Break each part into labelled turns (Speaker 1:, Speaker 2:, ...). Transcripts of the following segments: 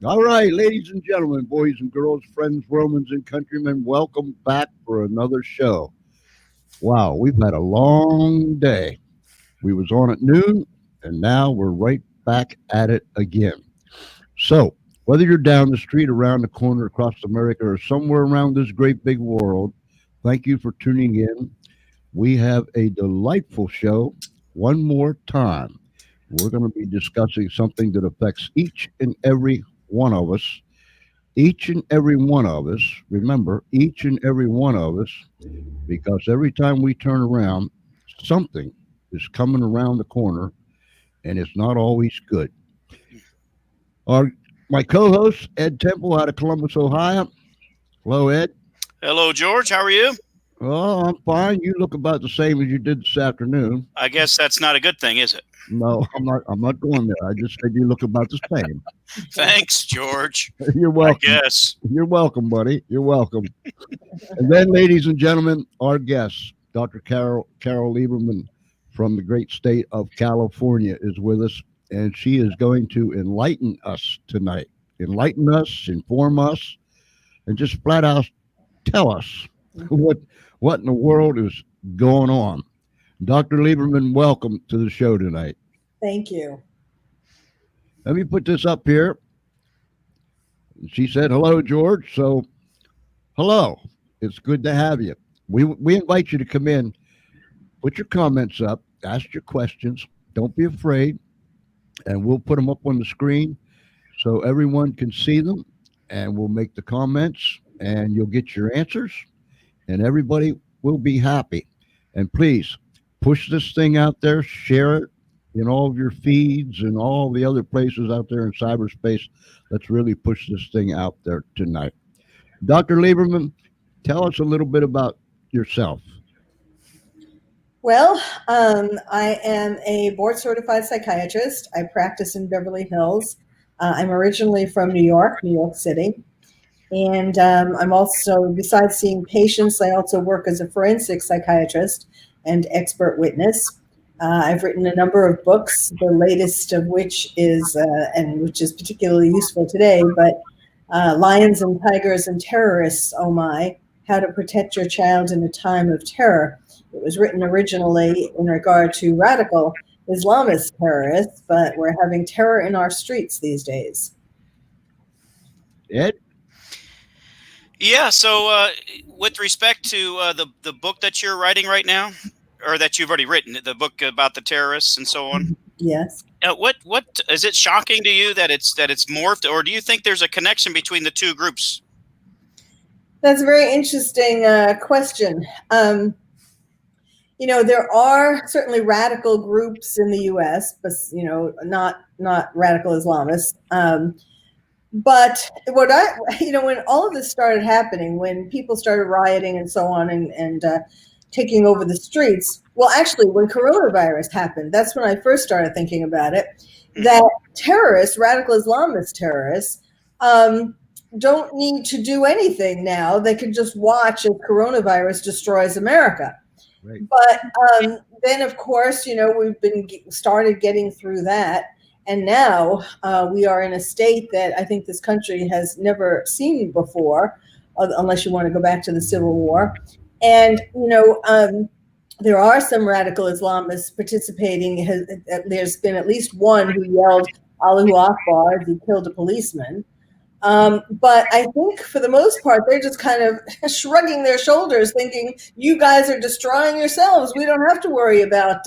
Speaker 1: All right, ladies and gentlemen, boys and girls, friends, Romans, and countrymen, welcome back for another show. Wow, we've had a long day. We was on at noon, and now we're right back at it again. So, whether you're down the street, around the corner, across America, or somewhere around this great big world, thank you for tuning in. We have a delightful show one more time. We're going to be discussing something that affects each and every one of us. Each and every one of us, remember, each and every one of us, because every time we turn around, something is coming around the corner and it's not always good. Our My co-host Ed Temple out of Columbus, Ohio. Hello, Ed.
Speaker 2: Hello, George. How are you?
Speaker 1: Oh, I'm fine. You look about the same as you did this afternoon.
Speaker 2: I guess that's not a good thing, is it?
Speaker 1: No, I'm not. I'm not going there. I just said you look about the same.
Speaker 2: Thanks, George.
Speaker 1: You're
Speaker 2: I
Speaker 1: welcome.
Speaker 2: guess.
Speaker 1: You're welcome, buddy. You're welcome. And then, ladies and gentlemen, our guest, Dr. Carole Lieberman from the great state of California, is with us, and she is going to enlighten us tonight. Enlighten us, inform us, and just flat out tell us what in the world is going on. Dr. Lieberman, welcome to the show tonight.
Speaker 3: Thank you.
Speaker 1: Let me put this up here. She said, "Hello, George." So, hello. It's good to have you. We invite you to come in, put your comments up, ask your questions. Don't be afraid, and we'll put them up on the screen so everyone can see them, and we'll make the comments, and you'll get your answers, and everybody will be happy. And please push this thing out there, share it in all of your feeds and all the other places out there in cyberspace. Let's really push this thing out there tonight. Dr. Lieberman, tell us a little bit about yourself.
Speaker 3: Well, I am a board certified psychiatrist. I practice in Beverly Hills. I'm originally from New York City. And I'm also, besides seeing patients, I also work as a forensic psychiatrist and expert witness. I've written a number of books, the latest of which is, and which is particularly useful today, but Lions and Tigers and Terrorists, Oh My, How to Protect Your Child in a Time of Terror. It was written originally in regard to radical Islamist terrorists, but we're having terror in our streets these days.
Speaker 1: Ed?
Speaker 2: Yeah. So, with respect to the book that you're writing right now, or that you've already written, the book about the terrorists and so on.
Speaker 3: Yes.
Speaker 2: What is it shocking to you that it's morphed, or do you think there's a connection between the two groups?
Speaker 3: That's a very interesting question. There are certainly radical groups in the U.S., but not radical Islamists. But when all of this started happening, when people started rioting and so on, and taking over the streets, well, actually, when coronavirus happened, that's when I first started thinking about it. That terrorists, radical Islamist terrorists, don't need to do anything now. They can just watch as coronavirus destroys America. Right. But then, of course, we've been started getting through that. And now we are in a state that I think this country has never seen before, unless you want to go back to the Civil War. And, there are some radical Islamists participating. There's been at least one who yelled Allahu Akbar as he killed a policeman. But I think for the most part, they're just kind of shrugging their shoulders, thinking, you guys are destroying yourselves. We don't have to worry about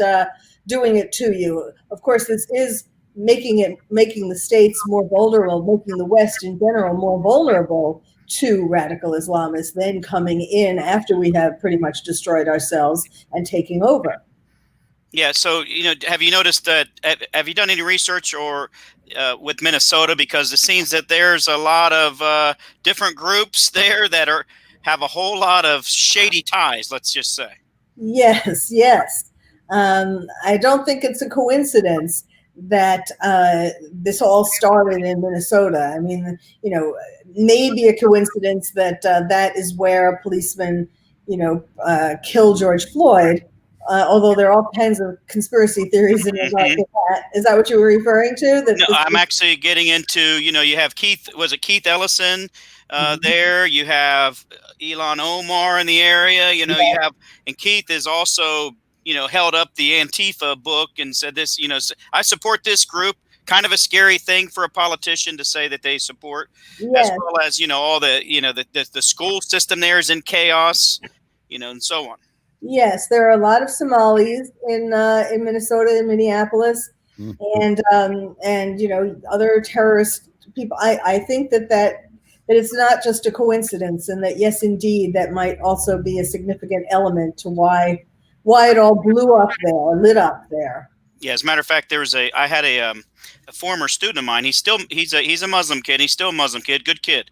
Speaker 3: doing it to you. Of course, this is making the states more vulnerable, making the West in general more vulnerable to radical Islamists then coming in after we have pretty much destroyed ourselves and taking over.
Speaker 2: Yeah. So, have you noticed that? Have you done any research or with Minnesota? Because it seems that there's a lot of different groups there that have a whole lot of shady ties. Let's just say.
Speaker 3: Yes. I don't think it's a coincidence that this all started in Minnesota. I mean, maybe a coincidence that that is where a policeman, killed George Floyd. although there are all kinds of conspiracy theories in regard to that. Is that what you were referring to?
Speaker 2: No, I'm actually getting into, you have Keith, was it Keith Ellison there? You have Elon Omar in the area, you have, and Keith is also, held up the Antifa book and said this, I support this group. Kind of a scary thing for a politician to say that they support, as well as, all the, the school system there is in chaos, and so on.
Speaker 3: Yes, there are a lot of Somalis in Minnesota, in Minneapolis, and other terrorist people. I think that it's not just a coincidence, and that yes, indeed, that might also be a significant element to why it all blew up there, lit up there.
Speaker 2: Yeah, as a matter of fact, I had a former student of mine. He's a Muslim kid. He's still a Muslim kid, good kid.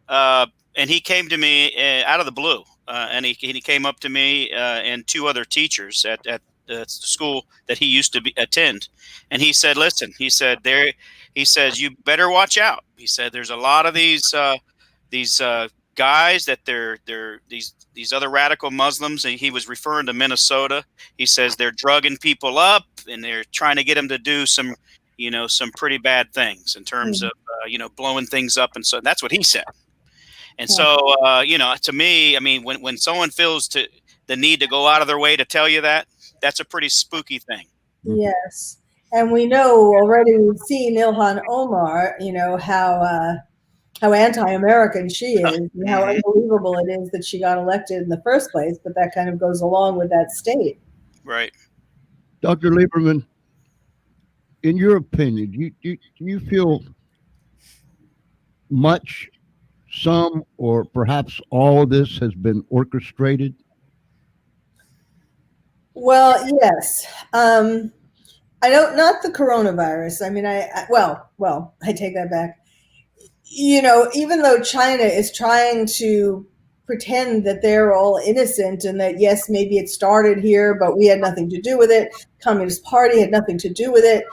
Speaker 2: And he came to me out of the blue, and he came up to me and two other teachers at the school that he used to attend, and he said, "Listen," he said, "you better watch out." He said, "There's a lot of these guys that they're these other radical Muslims," and he was referring to Minnesota. He says they're drugging people up and they're trying to get them to do some pretty bad things in terms of blowing things up, and so that's what he said. And so, to me, I mean, when someone feels the need to go out of their way to tell you that, that's a pretty spooky thing.
Speaker 3: Yes. And we know already, we've seen Ilhan Omar, how anti-American she is, and how unbelievable it is that she got elected in the first place, but that kind of goes along with that state.
Speaker 2: Right.
Speaker 1: Dr. Lieberman, in your opinion, do you feel much, some, or perhaps all of this has been orchestrated?
Speaker 3: Well, yes. I don't, not the coronavirus. I mean, I take that back. Even though China is trying to pretend that they're all innocent and that, yes, maybe it started here, but we had nothing to do with it. Communist Party had nothing to do with it.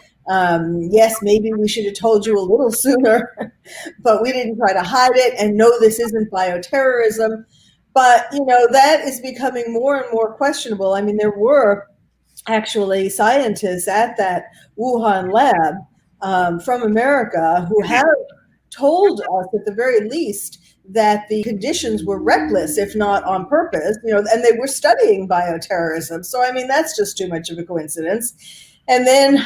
Speaker 3: Yes, maybe we should have told you a little sooner, but we didn't try to hide it. And no, this isn't bioterrorism. But, that is becoming more and more questionable. I mean, there were actually scientists at that Wuhan lab from America who have told us at the very least that the conditions were reckless, if not on purpose, and they were studying bioterrorism. So, I mean, that's just too much of a coincidence. And then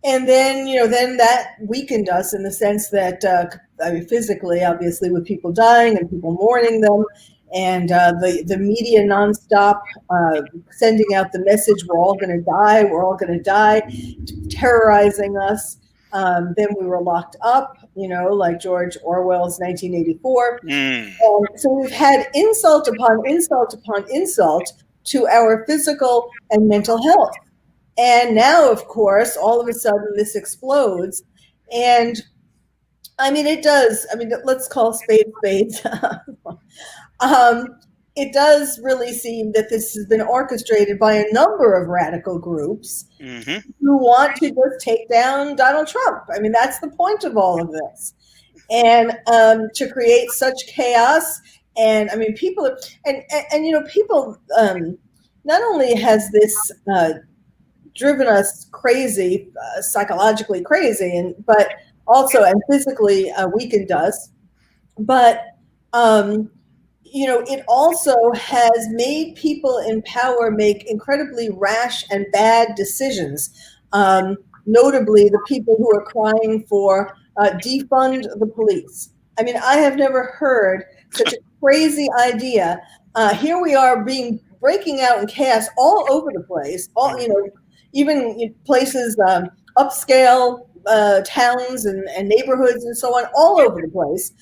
Speaker 3: then that weakened us in the sense that, physically, obviously, with people dying and people mourning them, and the media nonstop sending out the message, we're all going to die, terrorizing us. Then we were locked up, like George Orwell's 1984. And so we've had insult upon insult upon insult to our physical and mental health. And now, of course, all of a sudden this explodes. And I mean, it does. I mean, let's call spades spades. It does really seem that this has been orchestrated by a number of radical groups who want to just take down Donald Trump. I mean, that's the point of all of this. And to create such chaos. And I mean, people, people, not only has this driven us crazy, psychologically crazy, but also, and physically weakened us, but it also has made people in power make incredibly rash and bad decisions. Notably, the people who are crying for defund the police. I mean, I have never heard such a crazy idea. Here we are breaking out in chaos all over the place. Even places, upscale towns and neighborhoods and so on, all over the place.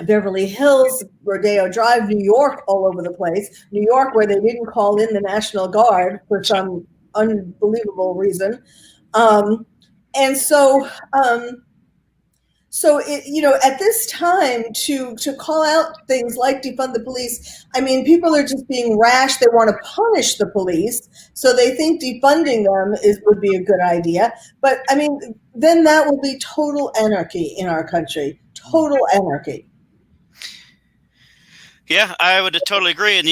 Speaker 3: Beverly Hills, Rodeo Drive, New York, all over the place. New York, where they didn't call in the National Guard for some unbelievable reason. And so, at this time to call out things like defund the police, I mean, people are just being rash. They want to punish the police, so they think defunding them would be a good idea. But I mean, then that will be total anarchy in our country. Total anarchy.
Speaker 2: Yeah, I would totally agree. And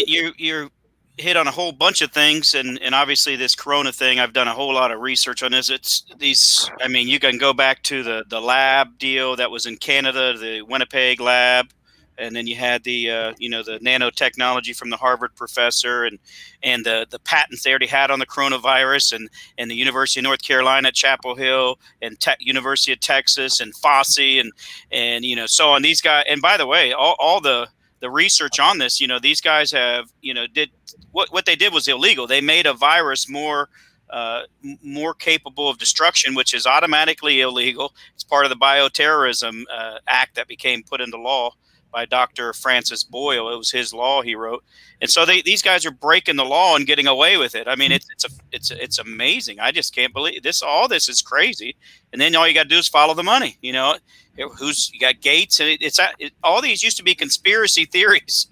Speaker 2: hit on a whole bunch of things, and obviously this corona thing, I've done a whole lot of research on this. It's these, I mean, you can go back to the lab deal that was in Canada, the Winnipeg lab, and then you had the the nanotechnology from the Harvard professor, and the patents they already had on the coronavirus, and the University of North Carolina at Chapel Hill, and University of Texas, and Fossey, and so on. These guys, and by the way, all the research on this, these guys have did what they did was illegal. They made a virus more capable of destruction, which is automatically illegal. It's part of the Bioterrorism Act that became put into law by Dr. Francis Boyle. It was his law he wrote, and so these guys are breaking the law and getting away with it. I mean, it's amazing. I just can't believe this. All this is crazy, and then all you got to do is follow the money. You got Gates, and all these used to be conspiracy theories.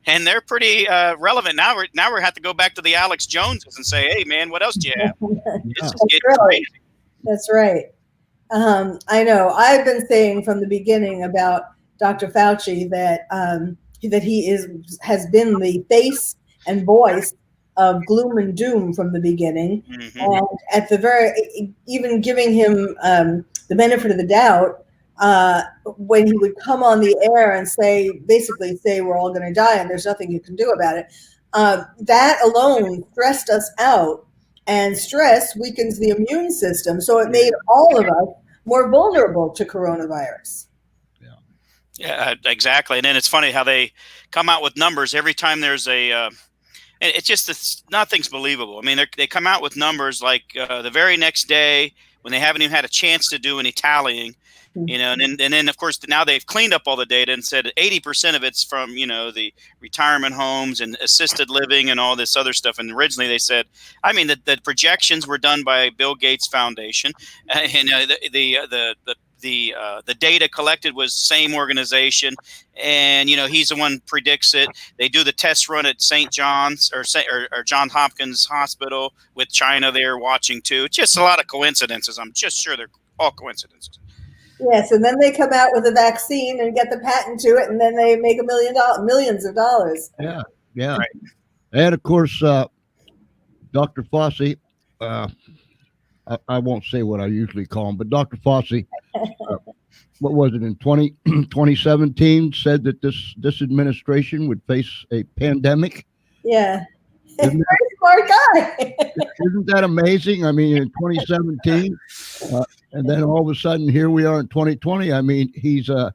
Speaker 2: And they're pretty relevant now. We have to go back to the Alex Joneses and say, "Hey, man, what else do you have?" It's just getting crazy.
Speaker 3: That's right. I know. I've been saying from the beginning about Dr. Fauci that he has been the face and voice of gloom and doom from the beginning, and at the even giving him the benefit of the doubt. When he would come on the air and basically say we're all going to die and there's nothing you can do about it, that alone stressed us out, and stress weakens the immune system. So it made all of us more vulnerable to coronavirus.
Speaker 2: Yeah, exactly. And then it's funny how they come out with numbers every time there's it's just nothing's believable. I mean, they come out with numbers like the very next day when they haven't even had a chance to do any tallying. And then of course now they've cleaned up all the data and said 80% of it's from the retirement homes and assisted living and all this other stuff. And originally they said, I mean, the projections were done by Bill Gates Foundation, and the data collected was same organization, and he's the one predicts it. They do the test run at St. John's or Johns Hopkins Hospital with China there watching too. It's just a lot of coincidences. I'm just sure they're all coincidences.
Speaker 3: Yes, and then they come out with a vaccine and get the patent to it, and then they make millions of dollars.
Speaker 1: Yeah. Right. And of course, Dr. Fossey, I won't say what I usually call him, but Dr. Fossey, what was it, in 2017, said that this administration would face a pandemic.
Speaker 3: Yeah. Very smart guy.
Speaker 1: Isn't that amazing? I mean, in 2017, and then all of a sudden, here we are in 2020. I mean, he's I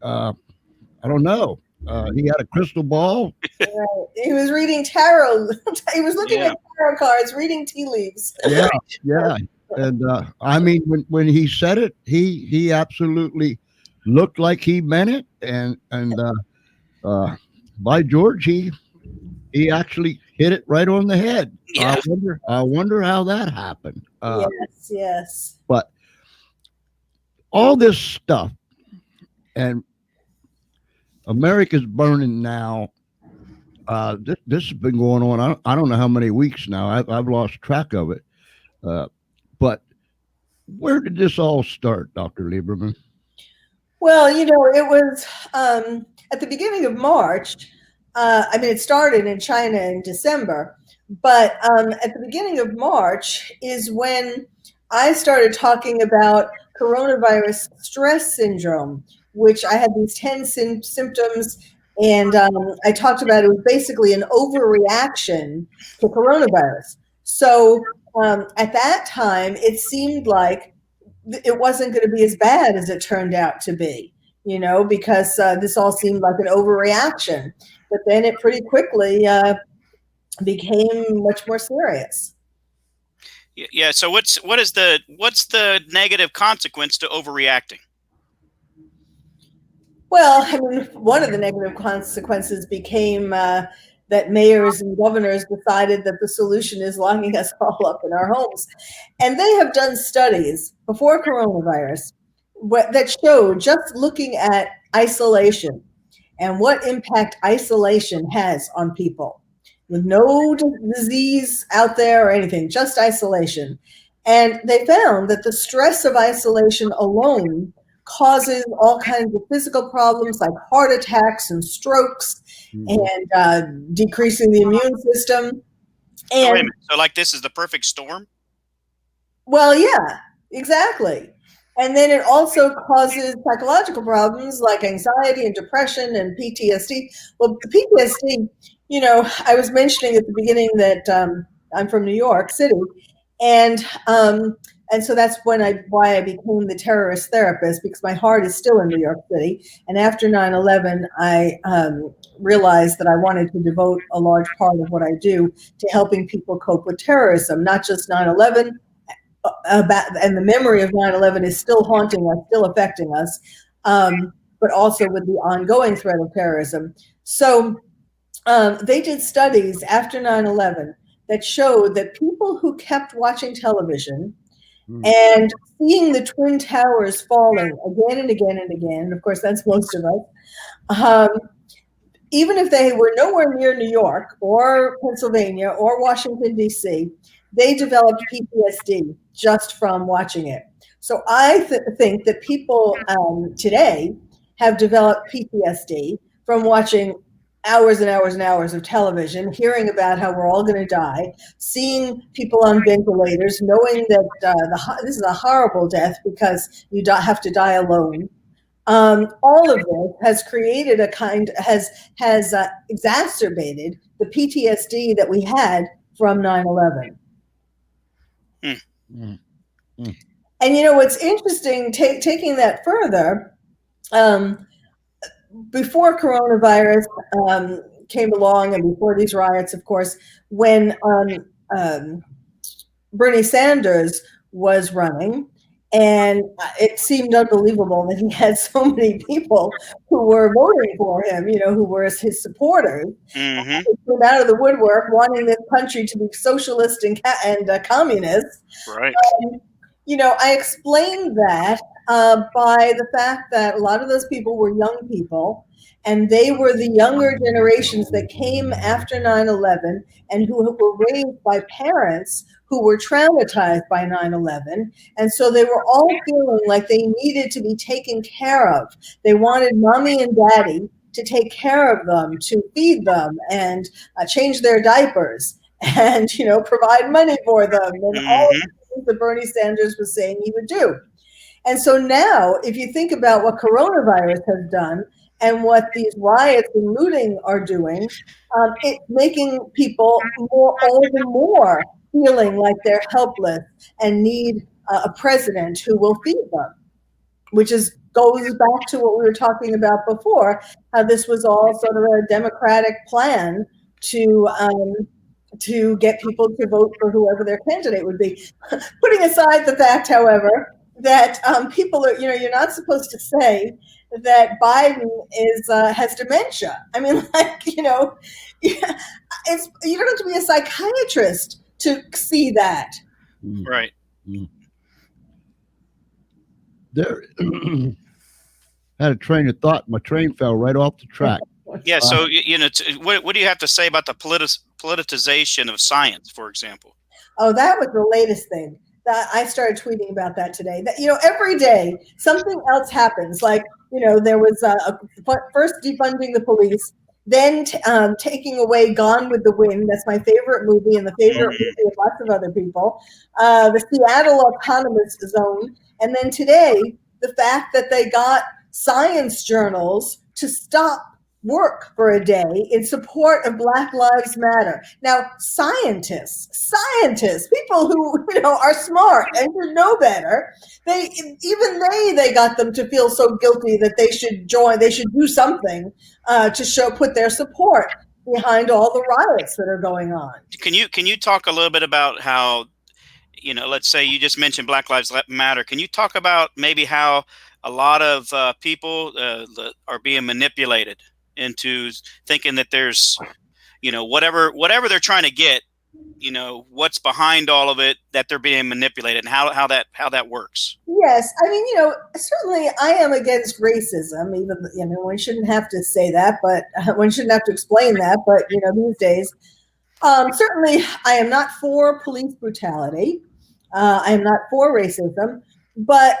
Speaker 1: don't know. He had a crystal ball.
Speaker 3: Right. He was reading tarot. He was looking at tarot cards, reading tea leaves.
Speaker 1: Yeah. And I mean, when he said it, he absolutely looked like he meant it, and by George, he actually hit it right on the head. Yeah. I wonder how that happened.
Speaker 3: Yes.
Speaker 1: But all this stuff, and America's burning now. This has been going on. I don't know how many weeks now. I've lost track of it. But where did this all start, Dr. Lieberman?
Speaker 3: Well, it was at the beginning of March. I mean, it started in China in December, but at the beginning of March is when I started talking about coronavirus stress syndrome, which I had these 10 symptoms, and I talked about it was basically an overreaction to coronavirus. So at that time, it seemed like it wasn't going to be as bad as it turned out to be, because this all seemed like an overreaction. But then it pretty quickly became much more serious.
Speaker 2: Yeah. So what's the negative consequence to overreacting?
Speaker 3: Well, I mean, one of the negative consequences became that mayors and governors decided that the solution is locking us all up in our homes. And they have done studies before coronavirus that showed, just looking at isolation and what impact isolation has on people with no disease out there or anything, just isolation. And they found that the stress of isolation alone causes all kinds of physical problems like heart attacks and strokes, and decreasing the immune system.
Speaker 2: So wait a
Speaker 3: And
Speaker 2: minute. So like this is the perfect storm?
Speaker 3: well, yeah, exactly. And then it also causes psychological problems like anxiety and depression and PTSD. Well, the PTSD, I was mentioning at the beginning that I'm from New York City, and so that's why I became the terrorist therapist, because my heart is still in New York City. And after 9/11, I realized that I wanted to devote a large part of what I do to helping people cope with terrorism, not just 9/11. And the memory of 9/11 is still haunting us, still affecting us, but also with the ongoing threat of terrorism. So they did studies after 9/11 that showed that people who kept watching television and seeing the Twin Towers falling again and again and again, and of course that's most of us, even if they were nowhere near New York or Pennsylvania or Washington, D.C., they developed PTSD just from watching it. So I think that people today have developed PTSD from watching hours and hours and hours of television, hearing about how we're all going to die, seeing people on ventilators, knowing that this is a horrible death because you have to die alone. All of this has created has exacerbated the PTSD that we had from 9/11. And what's interesting, taking that further, before coronavirus came along, and before these riots, of course, when Bernie Sanders was running, and it seemed unbelievable that he had so many people who were voting for him, who were his supporters.
Speaker 2: Mm-hmm.
Speaker 3: He came out of the woodwork wanting this country to be socialist and communist.
Speaker 2: Right.
Speaker 3: I explained that by the fact that a lot of those people were young people, and they were the younger generations that came after 9/11 and who were raised by parents who were traumatized by 9/11. And so they were all feeling like they needed to be taken care of. They wanted mommy and daddy to take care of them, to feed them and change their diapers and, provide money for them, and all of the things that Bernie Sanders was saying he would do. And so now, if you think about what coronavirus has done and what these riots and looting are doing, it's making people all the more feeling like they're helpless and need a president who will feed them, which goes back to what we were talking about before, how this was all sort of a democratic plan to get people to vote for whoever their candidate would be. Putting aside the fact, however, that people are, you're not supposed to say that Biden has dementia. I mean, you don't have to be a psychiatrist to see that.
Speaker 2: Right.
Speaker 1: There, had a train of thought. My train fell right off the track.
Speaker 2: Yeah. So what do you have to say about the politicization of science, for example?
Speaker 3: Oh, that was the latest thing. That I started tweeting about that today. That every day something else happens. Like there was first defunding the police, then taking away Gone with the Wind. That's my favorite movie and the favorite movie of lots of other people. The Seattle Autonomous Zone, and then today the fact that they got science journals to stop work for a day in support of Black Lives Matter. Now, scientists, people who are smart and should know better, they got them to feel so guilty that they should join. They should do something to put their support behind all the riots that are going on.
Speaker 2: Can you talk a little bit about how, let's say you just mentioned Black Lives Matter. Can you talk about maybe how a lot of people are being manipulated into thinking that there's, whatever they're trying to get, what's behind all of it, that they're being manipulated, and how that works?
Speaker 3: Yes, I mean, certainly I am against racism. Even one shouldn't have to say that, but one shouldn't have to explain that. But these days, certainly I am not for police brutality. I am not for racism, but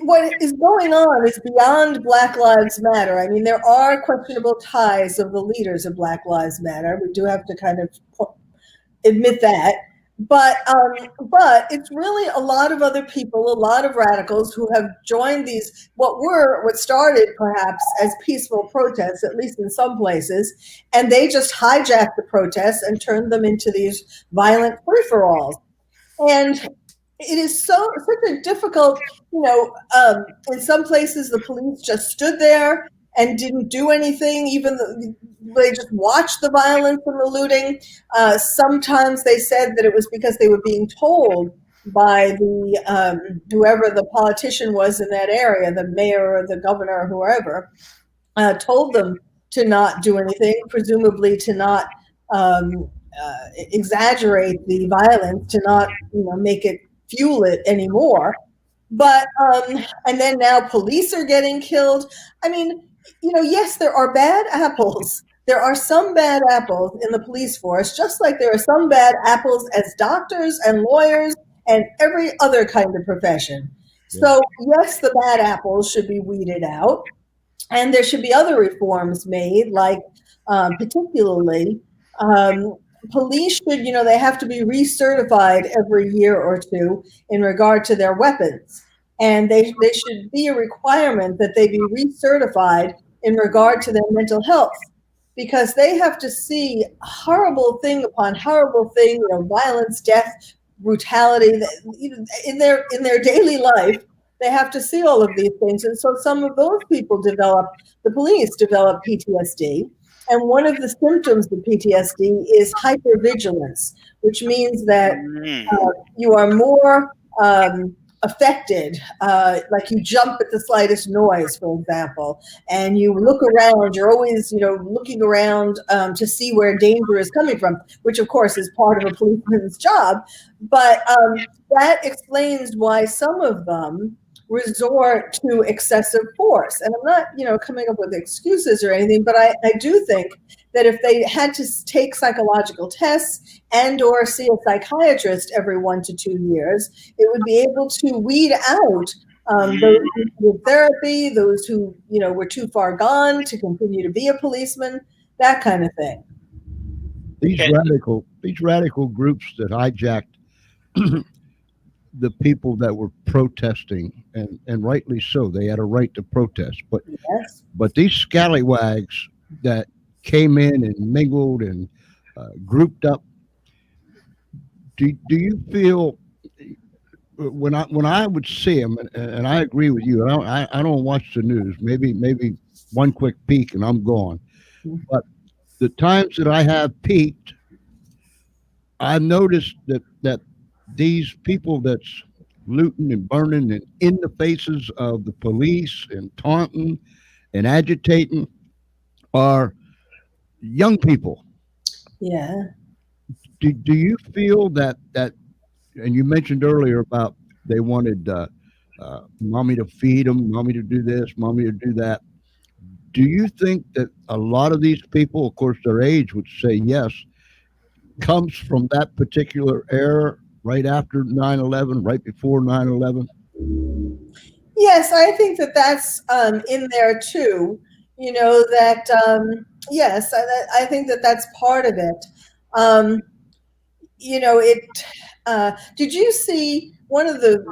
Speaker 3: what is going on is beyond Black Lives Matter. I mean, there are questionable ties of the leaders of Black Lives Matter. We do have to kind of admit that. But it's really a lot of other people, a lot of radicals who have joined these what started perhaps as peaceful protests, at least in some places, and they just hijacked the protests and turned them into these violent free-for-alls. And it is such a difficult, in some places the police just stood there and didn't do anything, even though they just watched the violence and the looting. Sometimes they said that it was because they were being told by the whoever the politician was in that area, the mayor or the governor or whoever, told them to not do anything, presumably to not exaggerate the violence, to not make it fuel it anymore. But and then now police are getting killed. I mean, yes, there are bad apples. There are some bad apples in the police force, just like there are some bad apples as doctors and lawyers and every other kind of profession. Yeah. So yes, the bad apples should be weeded out, and there should be other reforms made, like particularly police should, they have to be recertified every year or two in regard to their weapons. And they should be a requirement that they be recertified in regard to their mental health, because they have to see horrible thing upon horrible thing, violence, death, brutality in their daily life. They have to see all of these things. And so some of those people the police develop PTSD. And one of the symptoms of PTSD is hypervigilance, which means that you are more affected, like you jump at the slightest noise, for example, and you look around. You're always, looking around to see where danger is coming from, which of course is part of a policeman's job. But that explains why some of them resort to excessive force. And I'm not, coming up with excuses or anything, but I do think that if they had to take psychological tests and or see a psychiatrist every 1 to 2 years, it would be able to weed out those who needed therapy, those who, were too far gone to continue to be a policeman, that kind of thing.
Speaker 1: These radical groups that hijacked the people that were protesting, and rightly so, they had a right to protest. But yes. But these scallywags that came in and mingled and grouped up, do you feel when I would see them, and I agree with you, I don't watch the news. Maybe one quick peek and I'm gone. But the times that I have peeked, I noticed that these people that's looting and burning and in the faces of the police and taunting and agitating are young people.
Speaker 3: Yeah.
Speaker 1: Do you feel that, and you mentioned earlier about they wanted mommy to feed them, mommy to do this, mommy to do that. Do you think that a lot of these people, of course, their age would say yes, comes from that particular era? Right after 9/11, right before 9/11?
Speaker 3: Yes, I think that that's in there too. Yes, I think that that's part of it. Did you see one of the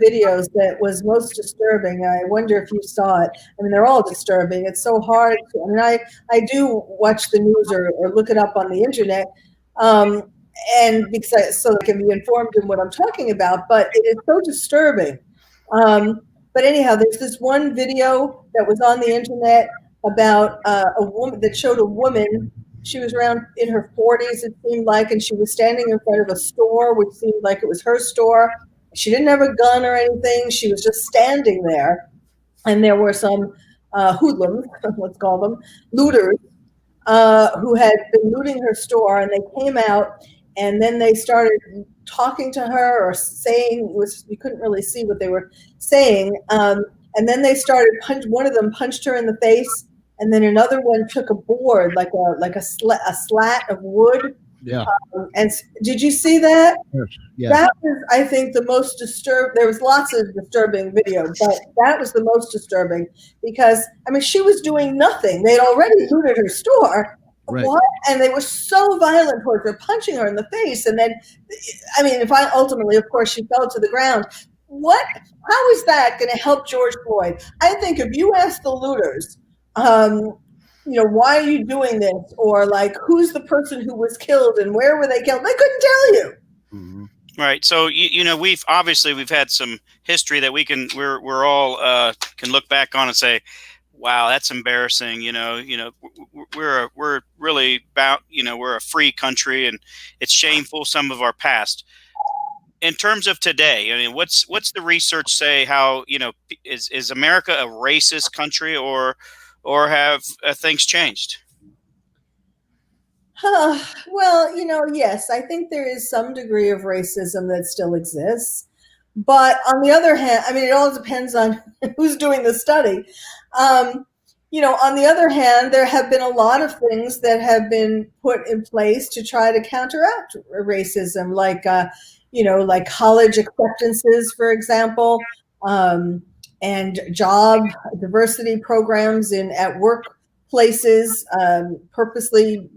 Speaker 3: videos that was most disturbing? I wonder if you saw it. I mean, they're all disturbing. It's so hard. I do watch the news or look it up on the internet. And so I can be informed in what I'm talking about, but it is so disturbing. But anyhow, there's this one video that was on the internet about a woman that showed a woman. She was around in her 40s, it seemed like, and she was standing in front of a store, which seemed like it was her store. She didn't have a gun or anything. She was just standing there, and there were some hoodlums, let's call them, looters, who had been looting her store, and they came out. And then they started talking to her or saying, you couldn't really see what they were saying. And then they started one of them punched her in the face. And then another one took a board, like a slat of wood,
Speaker 1: Yeah.
Speaker 3: And did you see that?
Speaker 1: Yes. Yes.
Speaker 3: That was, I think, the most disturbing. There was lots of disturbing video, but that was the most disturbing because, I mean, she was doing nothing. They'd already looted her store.
Speaker 1: Right.
Speaker 3: What? And they were so violent towards her, punching her in the face. And then, I mean, ultimately, of course, she fell to the ground. What? How is that going to help George Floyd? I think if you ask the looters, why are you doing this? Or like, who's the person who was killed and where were they killed? They couldn't tell you.
Speaker 1: Mm-hmm.
Speaker 2: Right. So we've had some history that we're all can look back on and say, wow, that's embarrassing. We're really we're a free country, and it's shameful, some of our past. In terms of today, I mean, what's the research say? How is America a racist country, or have things changed?
Speaker 3: Well, yes, I think there is some degree of racism that still exists. But on the other hand, I mean, it all depends on who's doing the study. On the other hand, there have been a lot of things that have been put in place to try to counteract racism, like, like college acceptances, for example, and job diversity programs at workplaces, purposely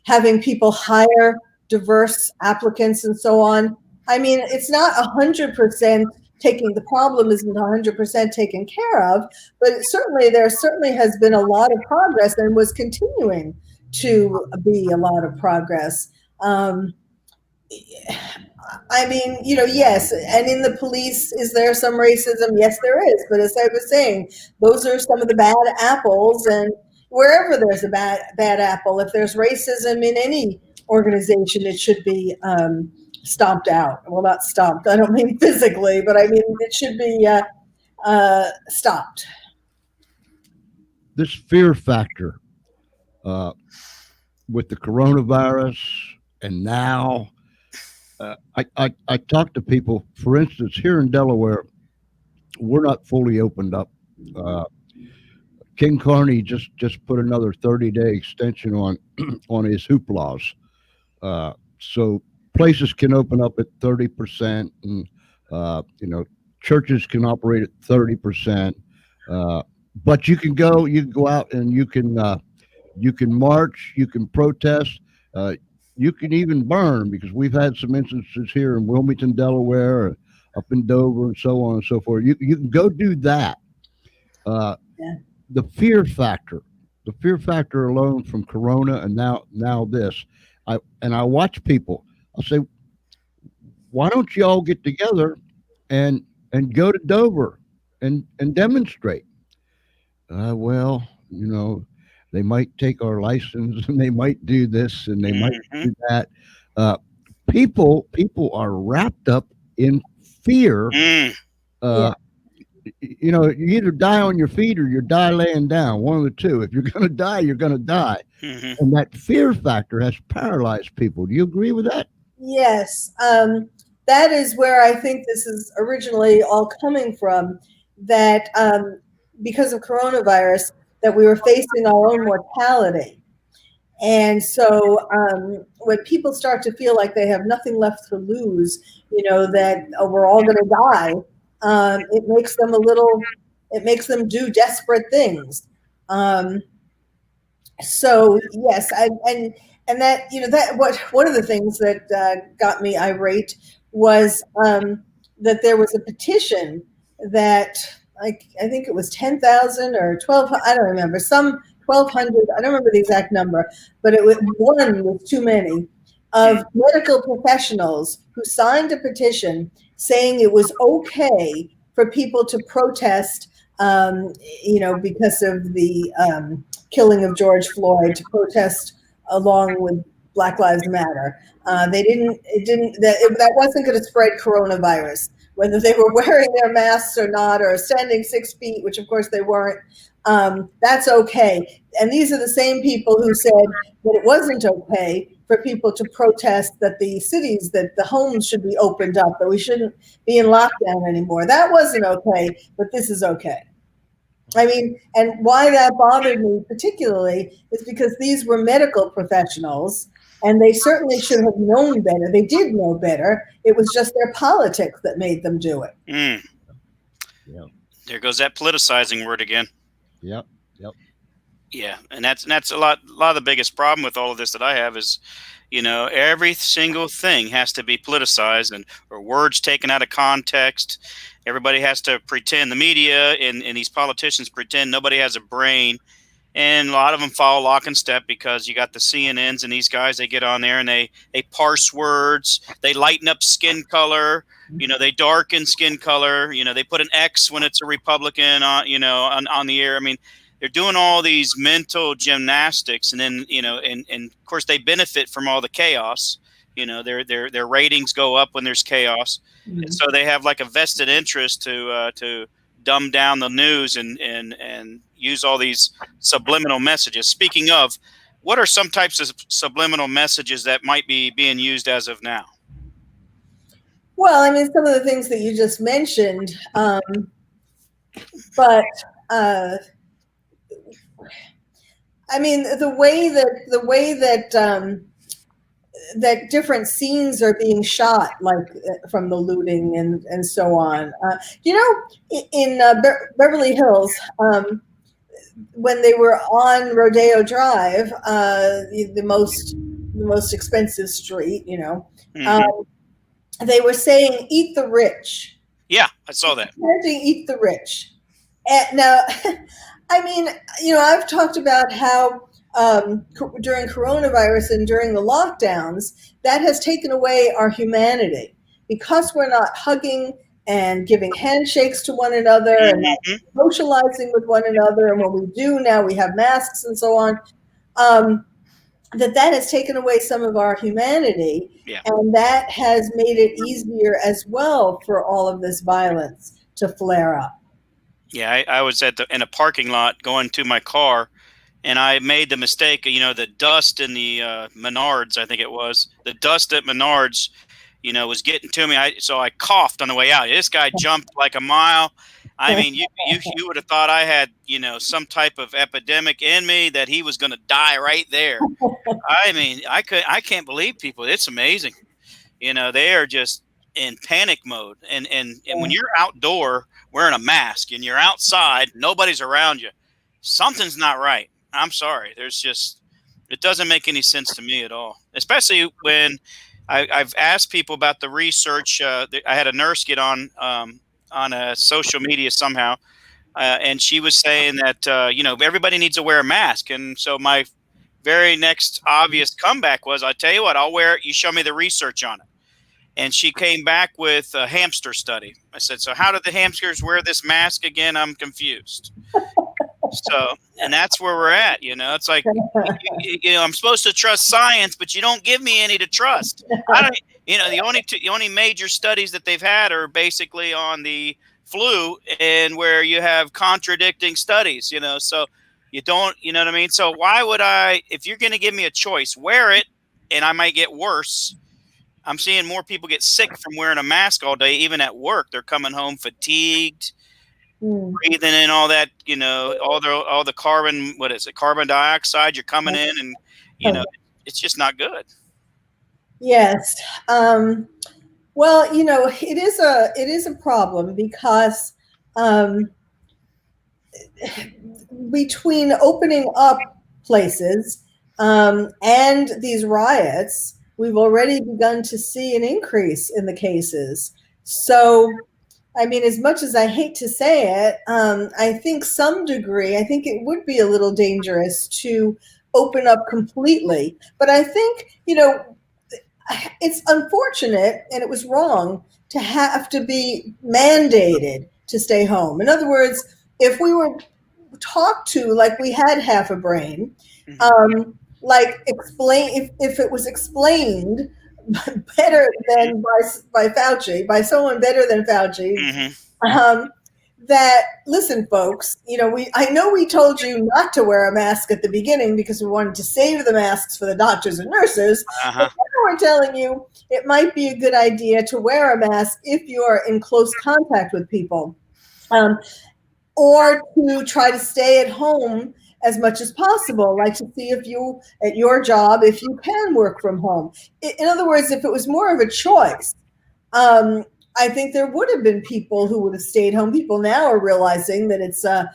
Speaker 3: having people hire diverse applicants and so on. I mean, it's not 100% the problem isn't 100% taken care of, but there certainly has been a lot of progress and was continuing to be a lot of progress. I mean, yes. And in the police, is there some racism? Yes, there is. But as I was saying, those are some of the bad apples. And wherever there's a bad apple, if there's racism in any organization, it should be stomped out. Well, not stomped. I don't mean physically, but I mean it should be stopped.
Speaker 1: This fear factor with the coronavirus, and now I talk to people. For instance, here in Delaware, we're not fully opened up. King Carney just put another 30-day extension on his hoop laws, so places can open up at 30%, and churches can operate at 30%. But you can go out and you can march, you can protest, you can even burn, because we've had some instances here in Wilmington, Delaware, up in Dover, and so on and so forth. You can go do that.
Speaker 3: Yeah.
Speaker 1: The fear factor alone from Corona, and now this, I watch people. I'll say, why don't you all get together and go to Dover and demonstrate? Well, they might take our license, and they might do this, and they might do that. People are wrapped up in fear. You either die on your feet or you die laying down. One of the two. If you're going to die, you're going to die.
Speaker 2: Mm-hmm.
Speaker 1: And that fear factor has paralyzed people. Do you agree with that?
Speaker 3: Yes. That is where I think this is originally all coming from, that because of coronavirus, that we were facing our own mortality. And so when people start to feel like they have nothing left to lose, that we're all going to die, it makes them do desperate things. So yes, and that, one of the things that got me irate was that there was a petition that, I think it was 10,000 or 12, I don't remember, some 1,200, I don't remember the exact number, but one was too many, of medical professionals who signed a petition saying it was okay for people to protest, because of the killing of George Floyd, to protest along with Black Lives Matter. That wasn't going to spread coronavirus, whether they were wearing their masks or not, or standing 6 feet, which of course they weren't. That's okay. And these are the same people who said that it wasn't okay for people to protest that that the homes should be opened up, that we shouldn't be in lockdown anymore. That wasn't okay, but this is okay. I mean, and why that bothered me particularly is because these were medical professionals, And they certainly should have known better. They did know better. It was just their politics that made them do it.
Speaker 2: Mm.
Speaker 1: Yeah.
Speaker 2: There goes that politicizing word again.
Speaker 1: Yep. Yep.
Speaker 2: Yeah, and that's a lot of the biggest problem with all of this that I have is, every single thing has to be politicized or words taken out of context. Everybody has to pretend, the media and these politicians pretend nobody has a brain. And a lot of them follow lock and step because you got the CNNs and these guys, they get on there and they parse words. They lighten up skin color. They darken skin color. They put an X when it's a Republican on the air. I mean, they're doing all these mental gymnastics, and then, and of course they benefit from all the chaos. Their ratings go up when there's chaos.
Speaker 3: Mm-hmm.
Speaker 2: And so they have like a vested interest to dumb down the news and use all these subliminal messages. Speaking of, what are some types of subliminal messages that might be being used as of now?
Speaker 3: Well, I mean, some of the things that you just mentioned, but I mean, the way that different scenes are being shot, like from the looting and so on. In Beverly Hills, when they were on Rodeo Drive, the most expensive street, they were saying "Eat the rich."
Speaker 2: Yeah, I saw that.
Speaker 3: Eat the rich. And now, I mean, I've talked about how during coronavirus and during the lockdowns, that has taken away our humanity because we're not hugging and giving handshakes to one another and not socializing with one another. And when we do now, we have masks and so on. That has taken away some of our humanity.
Speaker 2: Yeah.
Speaker 3: And that has made it easier as well for all of this violence to flare up.
Speaker 2: Yeah, I was in a parking lot going to my car, and I made the mistake, the dust in the Menards, I think it was. The dust at Menards, was getting to me. So I coughed on the way out. This guy jumped like a mile. I mean, you would have thought I had, some type of epidemic in me, that he was going to die right there. I mean, I can't believe people. It's amazing. They are just in panic mode. And when you're outdoor wearing a mask and you're outside, nobody's around you, something's not right. I'm sorry. It doesn't make any sense to me at all, especially when I've asked people about the research. I had a nurse get on a social media somehow, and she was saying that, everybody needs to wear a mask. And so my very next obvious comeback was, I tell you what, I'll wear it. You show me the research on it. And she came back with a hamster study. I said, so how did the hamsters wear this mask again? I'm confused. So, and that's where we're at. It's like, I'm supposed to trust science, but you don't give me any to trust. The only major studies that they've had are basically on the flu, and where you have contradicting studies, so you don't, you know what I mean? So why would if you're going to give me a choice, wear it and I might get worse. I'm seeing more people get sick from wearing a mask all day, even at work. They're coming home fatigued, breathing in all that, all the carbon, carbon dioxide. You're coming in and, it's just not good.
Speaker 3: Yes. Well, it is a problem because between opening up places and these riots, we've already begun to see an increase in the cases. So, I mean, as much as I hate to say it, I think it would be a little dangerous to open up completely. But I think, it's unfortunate and it was wrong to have to be mandated to stay home. In other words, if we were talked to like we had half a brain, if it was explained better than by Fauci, by someone better than Fauci, that, listen, folks, I know we told you not to wear a mask at the beginning because we wanted to save the masks for the doctors and nurses. But now we're telling you it might be a good idea to wear a mask if you are in close contact with people, or to try to stay at home as much as possible, like to see if you, at your job, if you can work from home. In other words, if it was more of a choice, I think there would have been people who would have stayed home. People now are realizing that it's a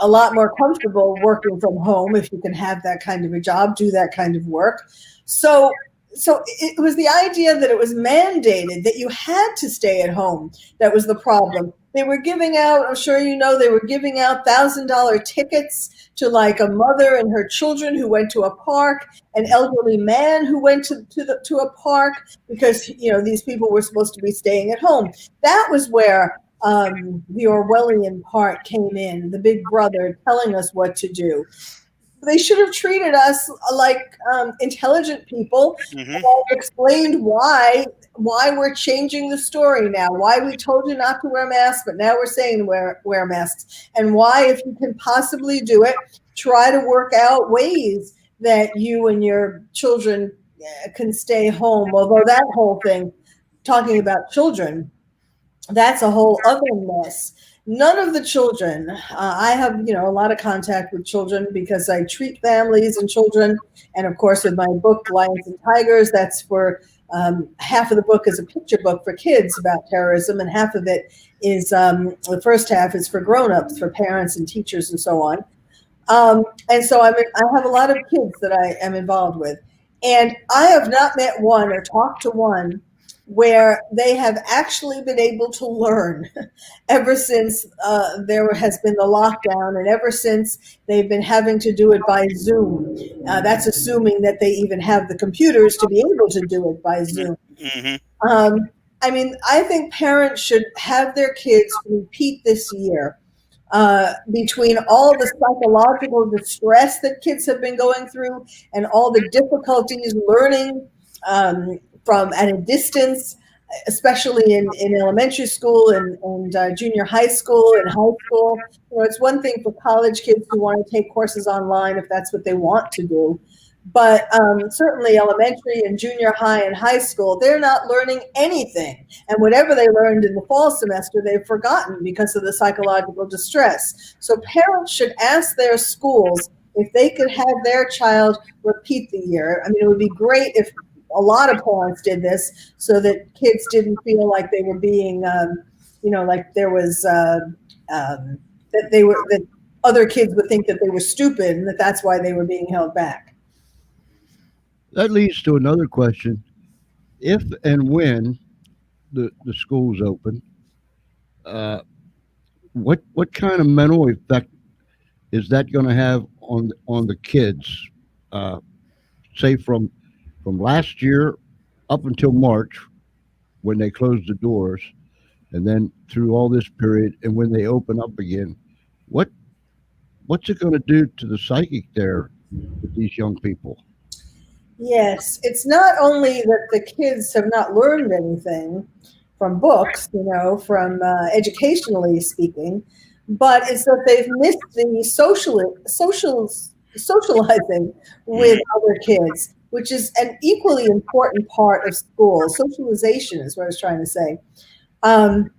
Speaker 3: lot more comfortable working from home if you can have that kind of a job, do that kind of work. So it was the idea that it was mandated that you had to stay at home that was the problem. They were giving out, I'm sure you know, they were giving out $1,000 tickets to like a mother and her children who went to a park, an elderly man who went to a park, because these people were supposed to be staying at home. That was where the Orwellian part came in, the big brother telling us what to do. They should have treated us like intelligent people,
Speaker 2: Mm-hmm.
Speaker 3: and explained why we're changing the story now, why we told you not to wear masks, but now we're saying wear masks, and why, if you can possibly do it, try to work out ways that you and your children can stay home. Although that whole thing, talking about children, that's a whole other mess. None of the children, I have, a lot of contact with children because I treat families and children. And of course, with my book, Lions and Tigers, that's for half of the book is a picture book for kids about terrorism. And half of it is, the first half is for grownups, for parents and teachers and so on. And so I have a lot of kids that I am involved with. And I have not met one or talked to one where they have actually been able to learn ever since there has been the lockdown, and ever since they've been having to do it by Zoom. That's assuming that they even have the computers to be able to do it by Zoom.
Speaker 2: Mm-hmm.
Speaker 3: I think parents should have their kids repeat this year, between all the psychological distress that kids have been going through and all the difficulties learning from at a distance, especially in elementary school and junior high school and high school. It's one thing for college kids who want to take courses online if that's what they want to do. But certainly elementary and junior high and high school, they're not learning anything. And whatever they learned in the fall semester, they've forgotten because of the psychological distress. So parents should ask their schools if they could have their child repeat the year. It would be great if a lot of parents did this so that kids didn't feel like they were being, like there was, that other kids would think that they were stupid and that's why they were being held back.
Speaker 1: That leads to another question. If and when the schools open, what kind of mental effect is that going to have on the kids? Say from last year up until March, when they closed the doors, and then through all this period, and when they open up again, what's it going to do to the psychic there with these young people?
Speaker 3: Yes, it's not only that the kids have not learned anything from books, from educationally speaking, but it's that they've missed the socializing with other kids, which is an equally important part of school. Socialization is what I was trying to say. And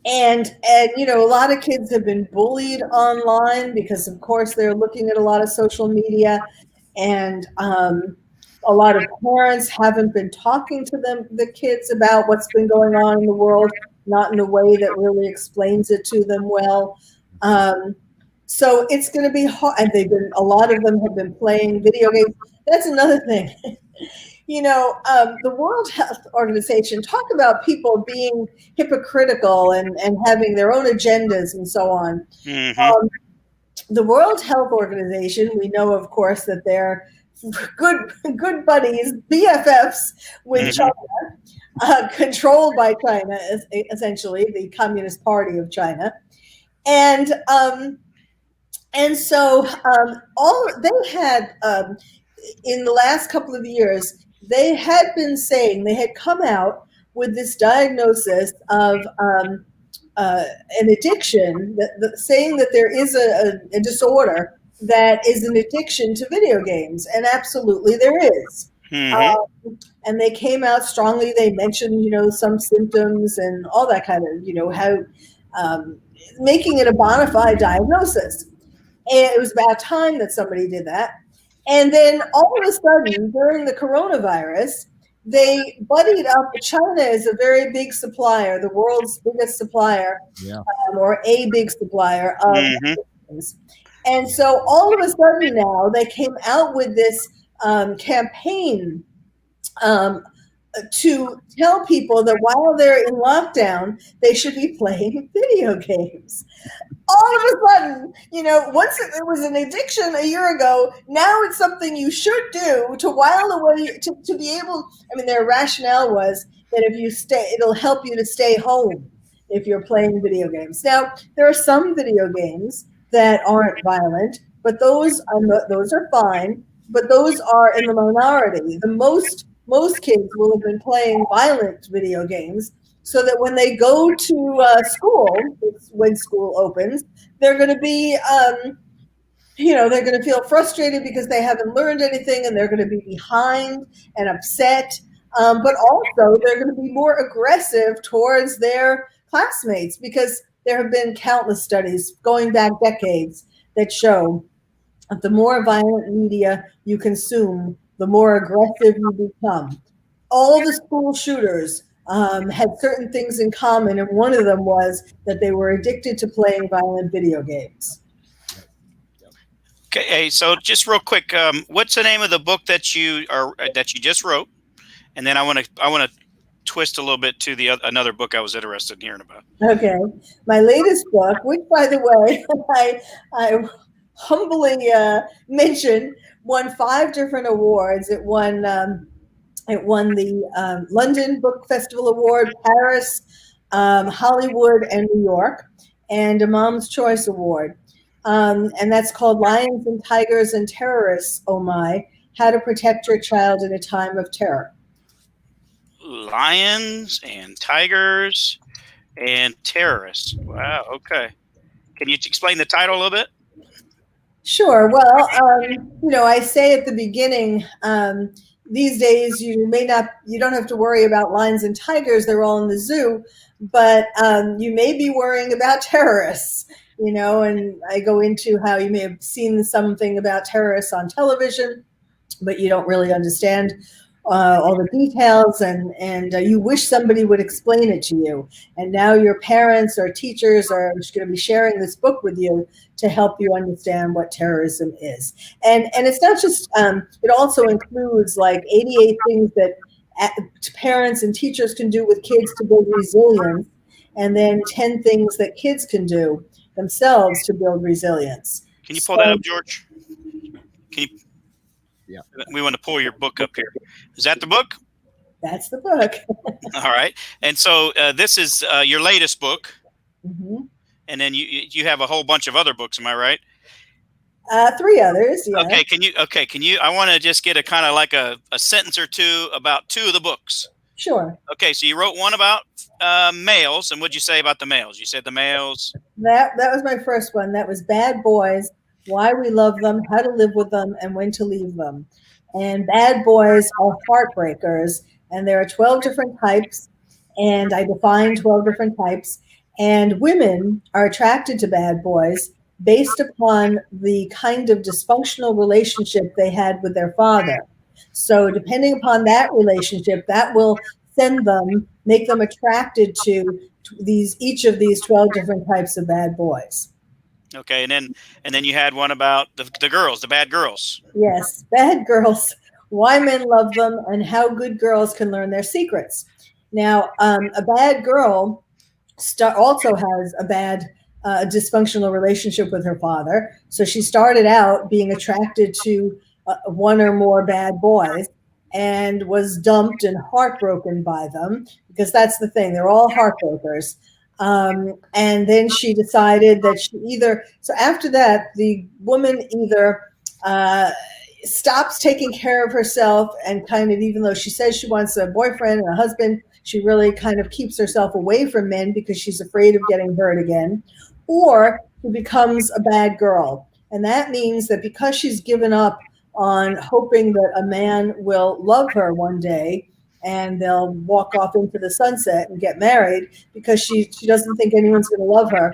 Speaker 3: a lot of kids have been bullied online because, of course, they're looking at a lot of social media, and a lot of parents haven't been talking to the kids about what's been going on in the world, not in a way that really explains it to them well. So it's going to be hard. And a lot of them have been playing video games. That's another thing. The World Health Organization, talk about people being hypocritical and having their own agendas and so on.
Speaker 2: Mm-hmm.
Speaker 3: The World Health Organization, we know, of course, that they're good buddies, BFFs with China, controlled by China, essentially the Communist Party of China, and so all they had in the last couple of years, they had been saying, they had come out with this diagnosis of an addiction, saying that there is a disorder that is an addiction to video games, and absolutely there is.
Speaker 2: Mm-hmm.
Speaker 3: And they came out strongly. They mentioned, some symptoms and all that kind of, how making it a bona fide diagnosis. And it was about time that somebody did that. And then all of a sudden, during the coronavirus, they buddied up. China is a very big supplier, the world's biggest supplier,
Speaker 1: Yeah.
Speaker 3: or a big supplier of
Speaker 2: Mhm.
Speaker 3: things. And so all of a sudden now they came out with this campaign um, to tell people that while they're in lockdown, they should be playing video games. All of a sudden, once it was an addiction a year ago, now it's something you should do to while away, to be able, their rationale was that if you stay, it'll help you to stay home if you're playing video games. Now, there are some video games that aren't violent, but those are fine, but those are in the minority. The most kids will have been playing violent video games so that when they go to school, when school opens, they're going to be, they're going to feel frustrated because they haven't learned anything, and they're going to be behind and upset. But also, they're going to be more aggressive towards their classmates, because there have been countless studies going back decades that show that the more violent media you consume, the more aggressive you become. All the school shooters had certain things in common, and one of them was that they were addicted to playing violent video games.
Speaker 2: Okay, so just real quick, what's the name of the book that you just wrote? And then I want to twist a little bit to another book I was interested in hearing about.
Speaker 3: Okay, my latest book, which, by the way, I humbly mention, won 5 different awards. It won the London Book Festival Award, Paris, Hollywood, and New York, and a Mom's Choice Award. And that's called Lions and Tigers and Terrorists, Oh My, How to Protect Your Child in a Time of Terror.
Speaker 2: Lions and Tigers and Terrorists. Wow, okay. Can you explain the title a little bit?
Speaker 3: Sure. Well, I say at the beginning, these days you don't have to worry about lions and tigers. They're all in the zoo, but you may be worrying about terrorists, and I go into how you may have seen something about terrorists on television, but you don't really understand all the details, and you wish somebody would explain it to you. And now your parents or teachers are going to be sharing this book with you to help you understand what terrorism is. And it's not just, it also includes like 88 things that parents and teachers can do with kids to build resilience, and then 10 things that kids can do themselves to build resilience.
Speaker 2: Can you pull that up, George? Can you?
Speaker 1: Yeah.
Speaker 2: We want to pull your book up here. Is that the book?
Speaker 3: That's the book.
Speaker 2: All right. And so this is your latest book.
Speaker 3: Mm-hmm.
Speaker 2: And then you have a whole bunch of other books. Am I right?
Speaker 3: 3 others. Yeah.
Speaker 2: Okay. Can you? I want to just get a kind of like a sentence or two about 2 of the books.
Speaker 3: Sure.
Speaker 2: Okay. So you wrote one about males, and what'd you say about the males? You said the males.
Speaker 3: That was my first one. That was Bad Boys, Why We Love Them, How to Live with Them, and When to Leave Them. And bad boys are heartbreakers, and there are 12 different types, and I define 12 different types. And women are attracted to bad boys based upon the kind of dysfunctional relationship they had with their father. So depending upon that relationship, that will make them attracted to each of these 12 different types of bad boys.
Speaker 2: Okay, and then you had one about the girls, the bad girls.
Speaker 3: Yes, bad girls, why men love them, and how good girls can learn their secrets. Now, a bad girl also has a bad dysfunctional relationship with her father. So she started out being attracted to one or more bad boys and was dumped and heartbroken by them, because that's the thing. They're all heartbreakers. And then she decided that so after that, the woman either stops taking care of herself and kind of, even though she says she wants a boyfriend and a husband, she really kind of keeps herself away from men because she's afraid of getting hurt again, or she becomes a bad girl. And that means that because she's given up on hoping that a man will love her one day and they'll walk off into the sunset and get married, because she doesn't think anyone's going to love her,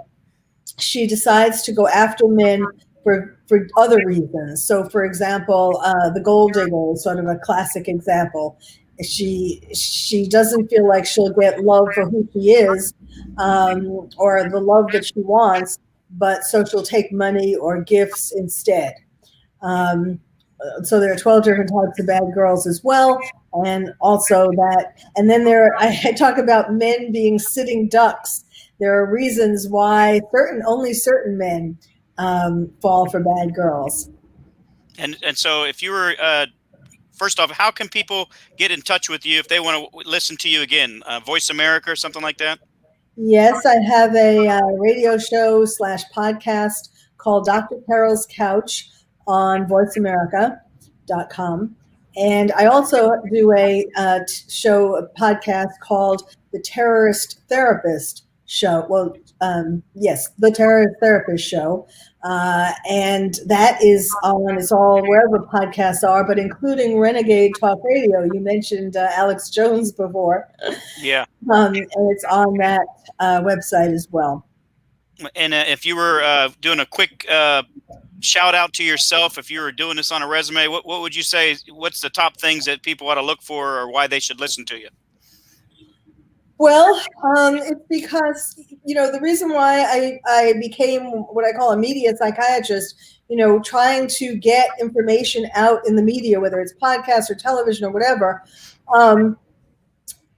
Speaker 3: she decides to go after men for other reasons. So, for example, the gold digger is sort of a classic example. She doesn't feel like she'll get love for who she is, or the love that she wants, but so she'll take money or gifts instead. So there are 12 different types of bad girls as well. And also that, and then I talk about men being sitting ducks. There are reasons why only certain men fall for bad girls.
Speaker 2: And so if you were, first off, how can people get in touch with you if they want to listen to you again? Voice America or something like that?
Speaker 3: Yes, I have a radio show / podcast called Dr. Carole's Couch on voiceamerica.com. And I also do a podcast called The Terrorist Therapist Show. Well, yes, The Terrorist Therapist Show. And that is it's all wherever podcasts are, but including Renegade Talk Radio. You mentioned Alex Jones before.
Speaker 2: Yeah.
Speaker 3: And it's on that website as well.
Speaker 2: And if you were doing a quick shout out to yourself, if you were doing this on a resume, what would you say? What's the top things that people ought to look for, or why they should listen to you?
Speaker 3: Well, it's because, the reason why I became what I call a media psychiatrist, trying to get information out in the media, whether it's podcast or television or whatever, I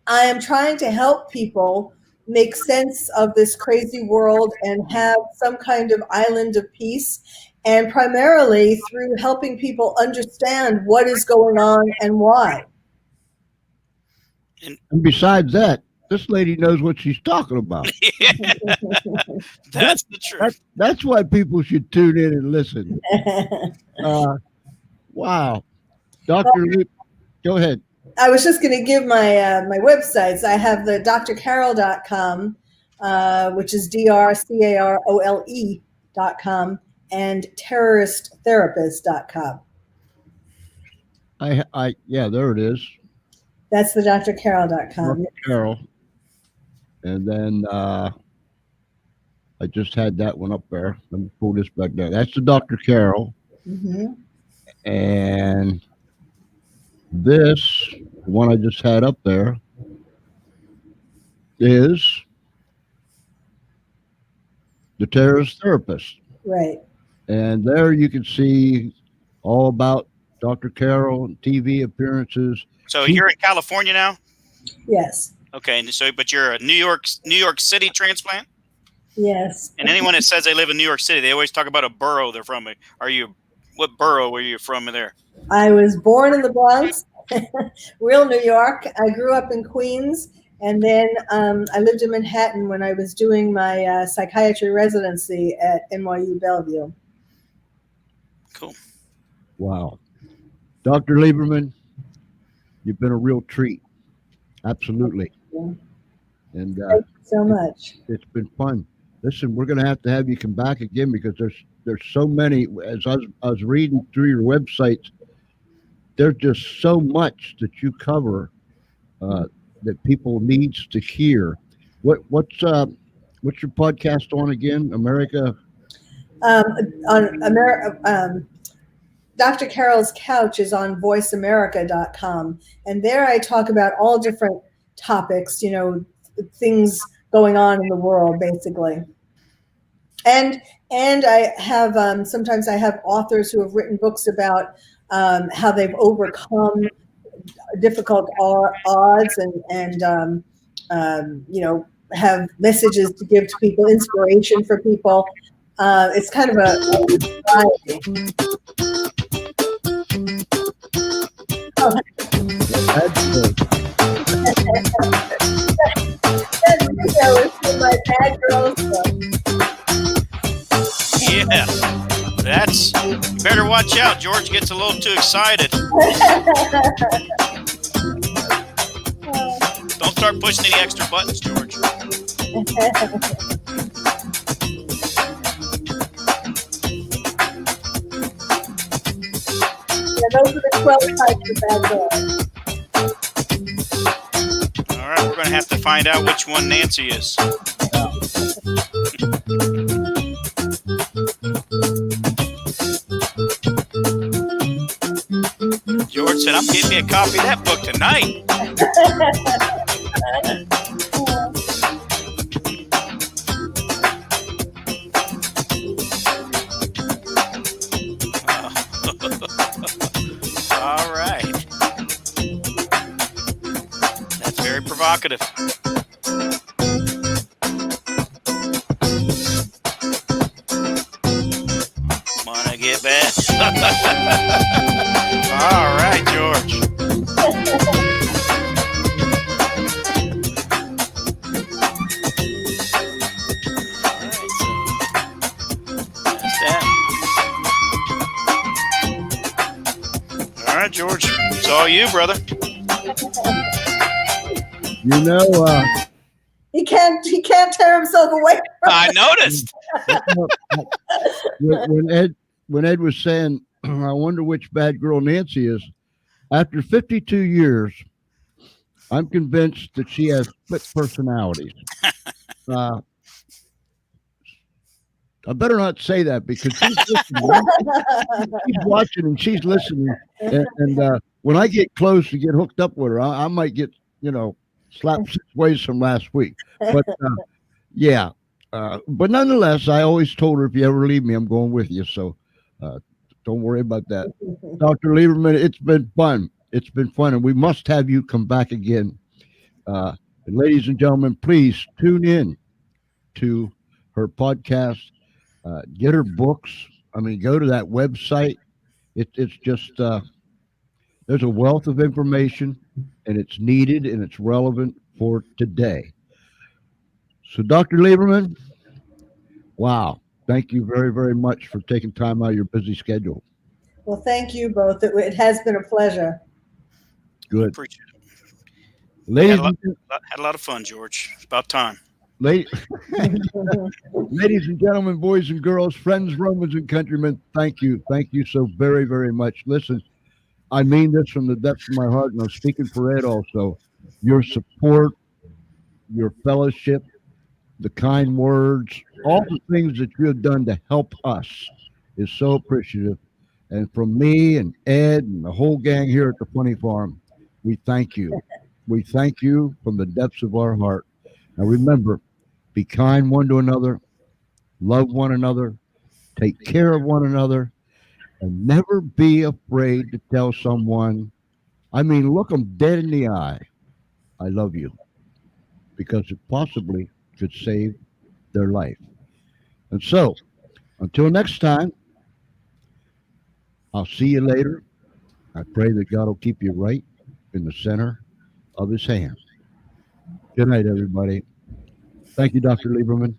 Speaker 3: am trying to help people make sense of this crazy world and have some kind of island of peace, and primarily through helping people understand what is going on and why.
Speaker 1: And besides that, this lady knows what she's talking about.
Speaker 2: That's the truth.
Speaker 1: That's why people should tune in and listen. Wow. Dr. Lee, go ahead.
Speaker 3: I was just going to give my my websites. I have the drcarole.com, which is drcarole.com, and terroristtherapist.com.
Speaker 1: Yeah, there it is.
Speaker 3: That's the drcarole.com.
Speaker 1: Dr. Carole. And then I just had that one up there. Let me pull this back down. That's the Dr. Carole.
Speaker 3: Mm-hmm.
Speaker 1: And this one I just had up there is the Terrorist Therapist.
Speaker 3: Right.
Speaker 1: And there you can see all about Dr. Carole and TV appearances.
Speaker 2: So you're in California now?
Speaker 3: Yes.
Speaker 2: Okay, and so but you're a New York City transplant?
Speaker 3: Yes.
Speaker 2: And anyone that says they live in New York City, they always talk about a borough they're from. What borough were you from there?
Speaker 3: I was born in the Bronx, real New York. I grew up in Queens, and then I lived in Manhattan when I was doing my psychiatry residency at NYU Bellevue.
Speaker 2: Cool.
Speaker 1: Wow. Dr. Lieberman, you've been a real treat. Absolutely.
Speaker 3: Yeah.
Speaker 1: And
Speaker 3: thank you so much.
Speaker 1: It's been fun. Listen, we're going to have you come back again because there's so many. As I was reading through your websites, there's just so much that you cover that people needs to hear. What's your podcast on again? America.
Speaker 3: On America. Dr. Carole's Couch is on voiceamerica.com. And there I talk about all different topics, things going on in the world, basically. And I have, sometimes I have authors who have written books about how they've overcome difficult odds and have messages to give to people, inspiration for people. It's kind of a variety. Oh.
Speaker 1: That's good.
Speaker 3: That video is from my Bad Girls book.
Speaker 2: Yeah, that's. You better watch out. George gets a little too excited. Don't start pushing any extra buttons, George.
Speaker 3: Yeah, those are the 12 types of bad girls.
Speaker 2: All right, we're going to have to find out which one Nancy is. said, I'm getting me a copy of that book tonight. All right. That's very provocative. Wanna get back? All right, George. All right, George. It's all you, brother.
Speaker 1: You know,
Speaker 3: he can't tear himself away from
Speaker 2: I noticed.
Speaker 1: when Ed was saying, I wonder which bad girl Nancy is. After 52 years, I'm convinced that she has split personalities. I better not say that because she's listening. She's watching and she's listening. And when I get close to get hooked up with her, I might get, slapped 6 ways from last week. But yeah. But nonetheless, I always told her, if you ever leave me, I'm going with you. So don't worry about that. Dr. Lieberman, it's been fun. It's been fun. And we must have you come back again. And ladies and gentlemen, please tune in to her podcast. Get her books. I mean, go to that website. It's just, there's a wealth of information, and it's needed and it's relevant for today. So, Dr. Lieberman, wow. Thank you very, very much for taking time out of your busy schedule.
Speaker 3: Well, thank you both. It has been a pleasure.
Speaker 1: Good.
Speaker 2: Appreciate it.
Speaker 1: Ladies,
Speaker 2: had a lot of fun, George. It's about time.
Speaker 1: Ladies and gentlemen, boys and girls, friends, Romans, and countrymen, thank you. Thank you so very, very much. Listen, I mean this from the depths of my heart, and I'm speaking for Ed also. Your support, your fellowship, the kind words, all the things that you have done to help us is so appreciative. And from me and Ed and the whole gang here at the Funny Farm, we thank you. We thank you from the depths of our heart. Now remember, be kind one to another, love one another, take care of one another, and never be afraid to tell someone, look them dead in the eye, I love you, because it possibly could save their life. And so, until next time, I'll see you later. I pray that God will keep you right in the center of his hand. Good night, everybody. Thank you, Dr. Lieberman.